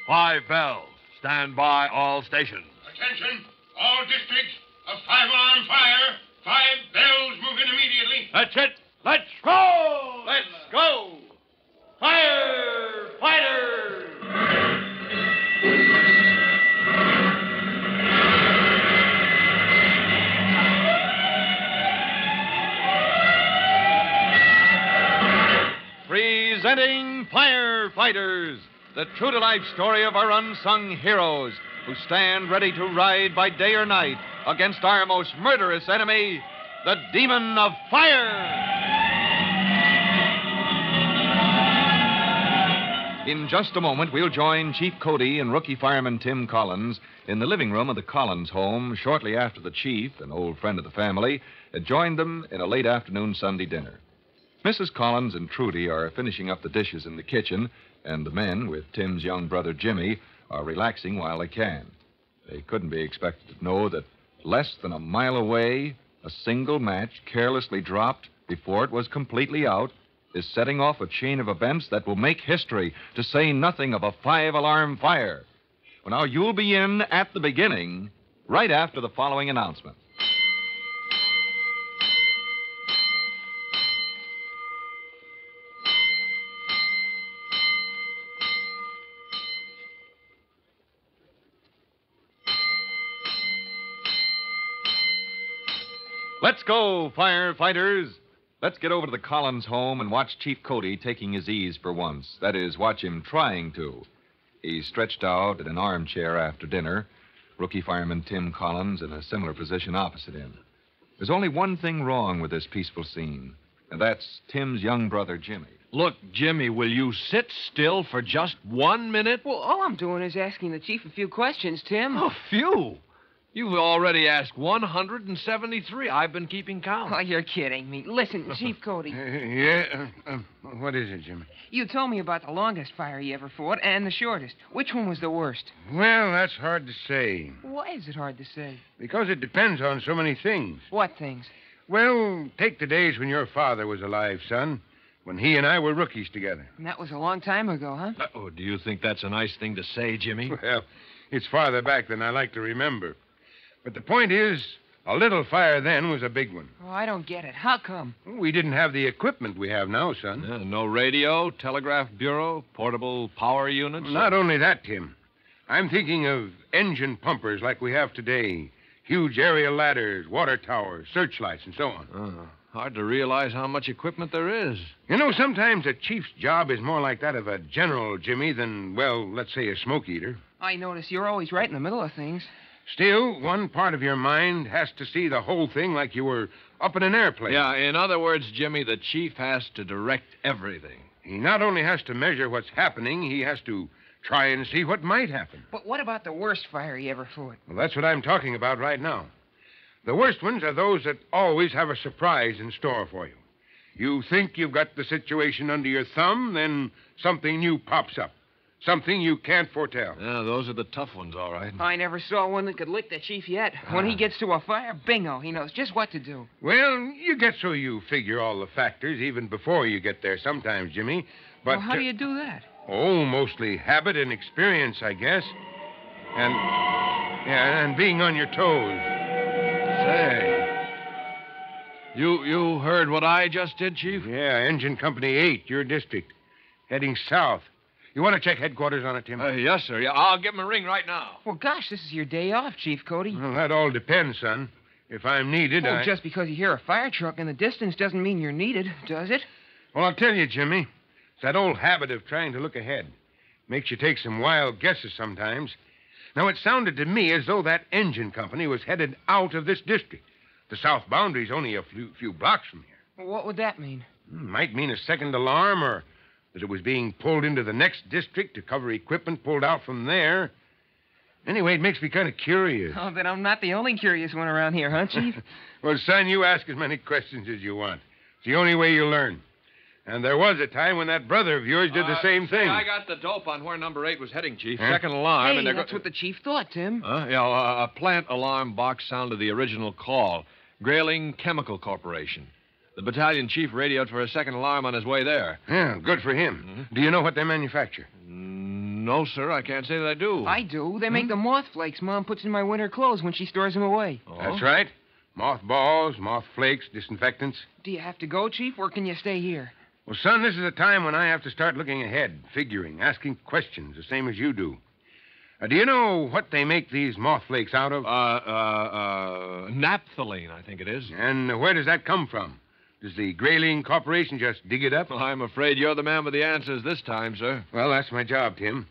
5 bells. Stand by all stations. Attention, all districts. A 5-alarm fire. 5 bells moving immediately. That's it. Let's go! Let's go! Firefighters! Presenting Firefighters, the true-to-life story of our unsung heroes who stand ready to ride by day or night against our most murderous enemy, the Demon of Fire. In just a moment, we'll join Chief Cody and rookie fireman Tim Collins in the living room of the Collins home shortly after the chief, an old friend of the family, had joined them in a late afternoon Sunday dinner. Mrs. Collins and Trudy are finishing up the dishes in the kitchen, and the men, with Tim's young brother Jimmy, are relaxing while they can. They couldn't be expected to know that less than a mile away, a single match carelessly dropped before it was completely out is setting off a chain of events that will make history, to say nothing of a 5-alarm fire. Well, now, you'll be in at the beginning, right after the following announcement. Let's go, firefighters. Let's get over to the Collins home and watch Chief Cody taking his ease for once. That is, watch him trying to. He's stretched out in an armchair after dinner, rookie fireman Tim Collins in a similar position opposite him. There's only one thing wrong with this peaceful scene, and that's Tim's young brother, Jimmy. Look, Jimmy, will you sit still for just 1 minute? Well, all I'm doing is asking the chief a few questions, Tim. A few? You've already asked 173. I've been keeping count. Oh, you're kidding me. Listen, Chief Cody. What is it, Jimmy? You told me about the longest fire you ever fought and the shortest. Which one was the worst? Well, that's hard to say. Why is it hard to say? Because it depends on so many things. What things? Well, take the days when your father was alive, son. When he and I were rookies together. And that was a long time ago, huh? Oh, do you think that's a nice thing to say, Jimmy? Well, it's farther back than I like to remember. But the point is, a little fire then was a big one. Oh, I don't get it. How come? We didn't have the equipment we have now, son. No radio, telegraph bureau, portable power units? Not only that, Tim. I'm thinking of engine pumpers like we have today. Huge aerial ladders, water towers, searchlights, and so on. Hard to realize how much equipment there is. You know, sometimes a chief's job is more like that of a general, Jimmy, than, well, let's say a smoke eater. I notice you're always right in the middle of things. Still, one part of your mind has to see the whole thing like you were up in an airplane. Yeah, in other words, Jimmy, the chief has to direct everything. He not only has to measure what's happening, he has to try and see what might happen. But what about the worst fire you ever fought? Well, that's what I'm talking about right now. The worst ones are those that always have a surprise in store for you. You think you've got the situation under your thumb, then something new pops up. Something you can't foretell. Yeah, those are the tough ones, all right. I never saw one that could lick the chief yet. When he gets to a fire, bingo, he knows just what to do. Well, you get so you figure all the factors even before you get there sometimes, Jimmy. But well, how do you do that? Oh, mostly habit and experience, I guess. And being on your toes. Say, you heard what I just did, Chief? Yeah, Engine Company 8, your district. Heading south. You want to check headquarters on it, Tim? Yes, sir. Yeah, I'll give him a ring right now. Well, gosh, this is your day off, Chief Cody. Well, that all depends, son. If I'm needed, just because you hear a fire truck in the distance doesn't mean you're needed, does it? Well, I'll tell you, Jimmy. It's that old habit of trying to look ahead. Makes you take some wild guesses sometimes. Now, it sounded to me as though that engine company was headed out of this district. The south boundary's only a few blocks from here. Well, what would that mean? Might mean a second alarm, or that it was being pulled into the next district to cover equipment pulled out from there. Anyway, it makes me kind of curious. Oh, then I'm not the only curious one around here, huh, Chief? Well, son, you ask as many questions as you want. It's the only way you learn. And there was a time when that brother of yours did the same thing. I got the dope on where number 8 was heading, Chief. Second alarm. Hey, that's what the chief thought, Tim. A plant alarm box sounded the original call. Grayling Chemical Corporation. The battalion chief radioed for a second alarm on his way there. Yeah, good for him. Mm-hmm. Do you know what they manufacture? No, sir, I can't say that I do. I do. They make the moth flakes Mom puts in my winter clothes when she stores them away. Oh? That's right. Moth balls, moth flakes, disinfectants. Do you have to go, Chief, or can you stay here? Well, son, this is a time when I have to start looking ahead, figuring, asking questions, the same as you do. Do you know what they make these moth flakes out of? Naphthalene, I think it is. And where does that come from? Does the Grayling Corporation just dig it up? Well, I'm afraid you're the man with the answers this time, sir. Well, that's my job, Tim.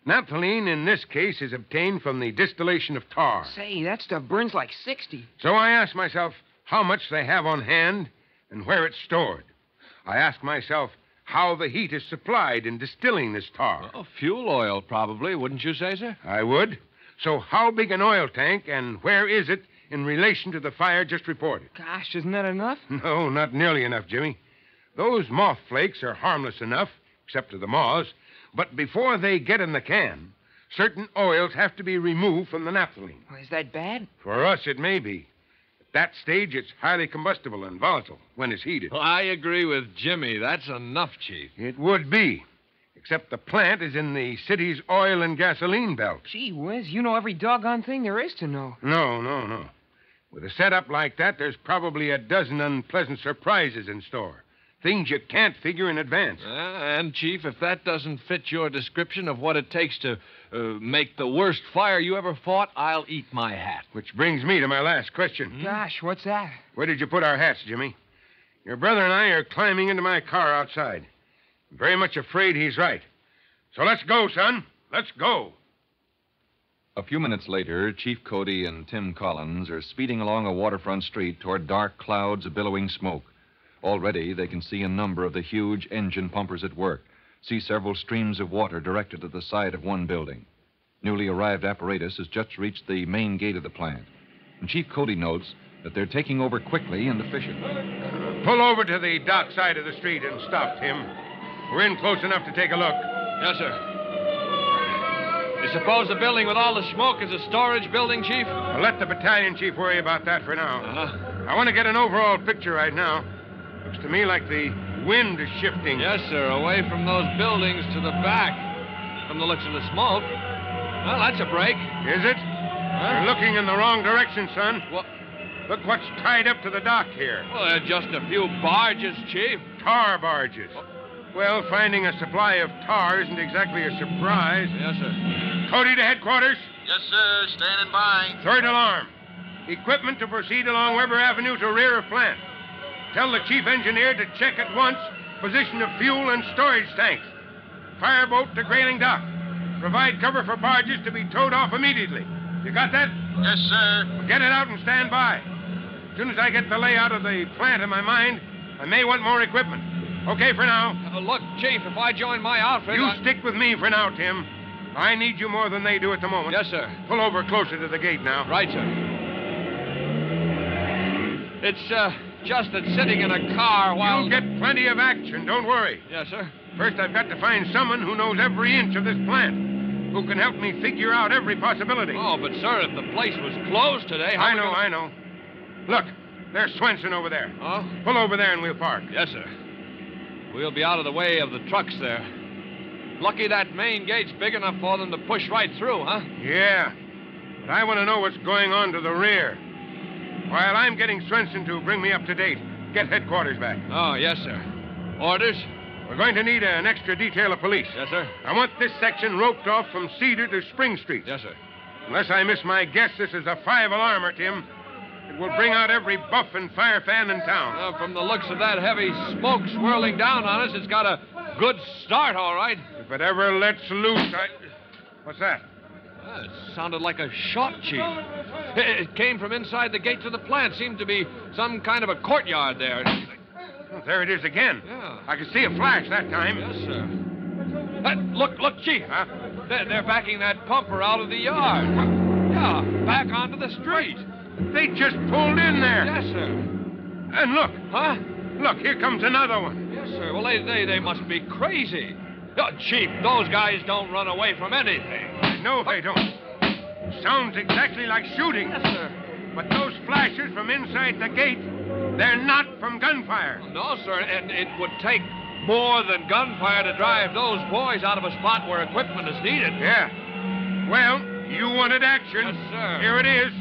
Naphthalene, in this case, is obtained from the distillation of tar. Say, that stuff burns like 60. So I ask myself how much they have on hand and where it's stored. I ask myself how the heat is supplied in distilling this tar. Well, fuel oil, probably, wouldn't you say, sir? I would. So how big an oil tank and where is it in relation to the fire just reported? Gosh, isn't that enough? No, not nearly enough, Jimmy. Those moth flakes are harmless enough, except to the moths, but before they get in the can, certain oils have to be removed from the naphthalene. Well, is that bad? For us, it may be. At that stage, it's highly combustible and volatile when it's heated. Well, I agree with Jimmy. That's enough, Chief. It would be, except the plant is in the city's oil and gasoline belt. Gee whiz, you know every doggone thing there is to know. No. With a setup like that, there's probably a dozen unpleasant surprises in store. Things you can't figure in advance. And, Chief, if that doesn't fit your description of what it takes to make the worst fire you ever fought, I'll eat my hat. Which brings me to my last question. Gosh, what's that? Where did you put our hats, Jimmy? Your brother and I are climbing into my car outside. I'm very much afraid he's right. So let's go, son. Let's go. A few minutes later, Chief Cody and Tim Collins are speeding along a waterfront street toward dark clouds of billowing smoke. Already, they can see a number of the huge engine pumpers at work, see several streams of water directed at the side of one building. Newly arrived apparatus has just reached the main gate of the plant, and Chief Cody notes that they're taking over quickly and efficiently. Pull over to the dock side of the street and stop, Tim. We're in close enough to take a look. Yes, sir. You suppose the building with all the smoke is a storage building, Chief? Well, let the battalion chief worry about that for now. Uh-huh. I want to get an overall picture right now. Looks to me like the wind is shifting. Yes, sir. Away from those buildings to the back. From the looks of the smoke. Well, that's a break. Is it? You're looking in the wrong direction, son. What? Look what's tied up to the dock here. Well, they're just a few barges, Chief. Tar barges. Well, finding a supply of tar isn't exactly a surprise. Yes, sir. Cody to headquarters. Yes, sir. Standing by. Third alarm. Equipment to proceed along Weber Avenue to rear of plant. Tell the chief engineer to check at once position of fuel and storage tanks. Fireboat to Grayling Dock. Provide cover for barges to be towed off immediately. You got that? Yes, sir. Well, get it out and stand by. As soon as I get the layout of the plant in my mind, I may want more equipment. Okay for now. Look, Chief, if I join my outfit... You stick with me for now, Tim. I need you more than they do at the moment. Yes, sir. Pull over closer to the gate now. Right, sir. It's, just that sitting in a car while... You'll get plenty of action, don't worry. Yes, sir. First, I've got to find someone who knows every inch of this plant, who can help me figure out every possibility. Oh, but, sir, if the place was closed today... I know. Look, there's Swenson over there. Oh? Pull over there and we'll park. Yes, sir. We'll be out of the way of the trucks there. Lucky that main gate's big enough for them to push right through, huh? Yeah, but I want to know what's going on to the rear. While I'm getting Swenson to bring me up to date, get headquarters back. Oh, yes, sir. Orders? We're going to need an extra detail of police. Yes, sir. I want this section roped off from Cedar to Spring Street. Yes, sir. Unless I miss my guess, this is a 5-alarmer, Tim. It will bring out every buff and fire fan in town. From the looks of that heavy smoke swirling down on us, it's got a good start, all right. If it ever lets loose, What's that? It sounded like a shot, Chief. It came from inside the gate to the plant. Seemed to be some kind of a courtyard there. Well, there it is again. Yeah. I could see a flash that time. Yes, sir. Look, Chief. Huh? They're backing that pumper out of the yard. Yeah, back onto the street. They just pulled in there. Yes, sir. And look. Huh? Look, here comes another one. Yes, sir. Well, they must be crazy. Chief, those guys don't run away from anything. No, they don't. Sounds exactly like shooting. Yes, sir. But those flashes from inside the gate, they're not from gunfire. No, sir, and it would take more than gunfire to drive those boys out of a spot where equipment is needed. Yeah. Well, you wanted action. Yes, sir. Here it is.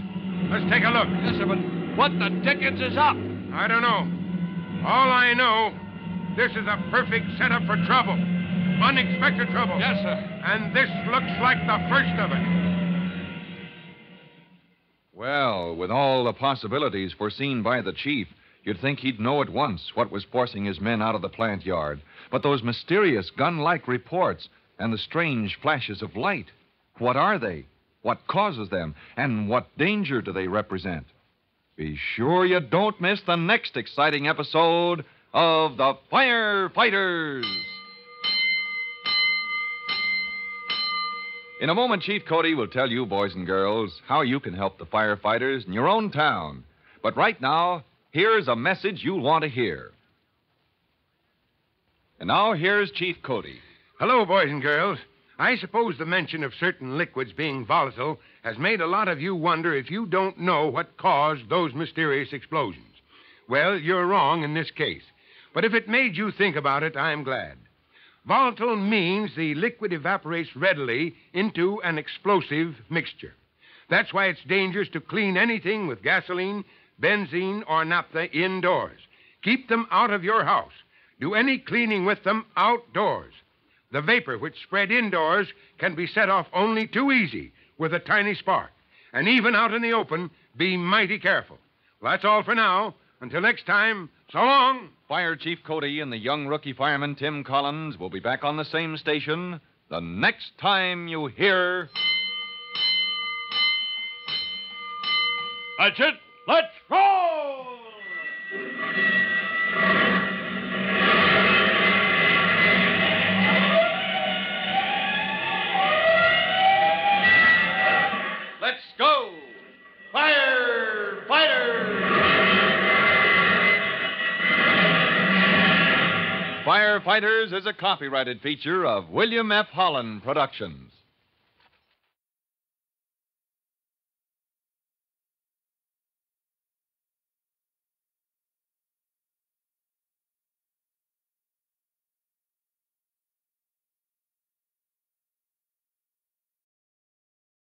Let's take a look. Yes, sir, but what the dickens is up? I don't know. All I know, this is a perfect setup for trouble. Unexpected trouble. Yes, sir. And this looks like the first of it. Well, with all the possibilities foreseen by the chief, you'd think he'd know at once what was forcing his men out of the plant yard. But those mysterious gun-like reports and the strange flashes of light, what are they? What causes them? And what danger do they represent? Be sure you don't miss the next exciting episode of the Firefighters. In a moment, Chief Cody will tell you, boys and girls, how you can help the firefighters in your own town. But right now, here's a message you'll want to hear. And now, here's Chief Cody. Hello, boys and girls. I suppose the mention of certain liquids being volatile has made a lot of you wonder if you don't know what caused those mysterious explosions. Well, you're wrong in this case. But if it made you think about it, I'm glad. Volatile means the liquid evaporates readily into an explosive mixture. That's why it's dangerous to clean anything with gasoline, benzene, or naphtha indoors. Keep them out of your house. Do any cleaning with them outdoors. The vapor which spread indoors can be set off only too easy with a tiny spark. And even out in the open, be mighty careful. Well, that's all for now. Until next time, so long. Fire Chief Cody and the young rookie fireman Tim Collins will be back on the same station the next time you hear... That's it. Let's roll! Let's go! Firefighters! Firefighters is a copyrighted feature of William F. Holland Productions.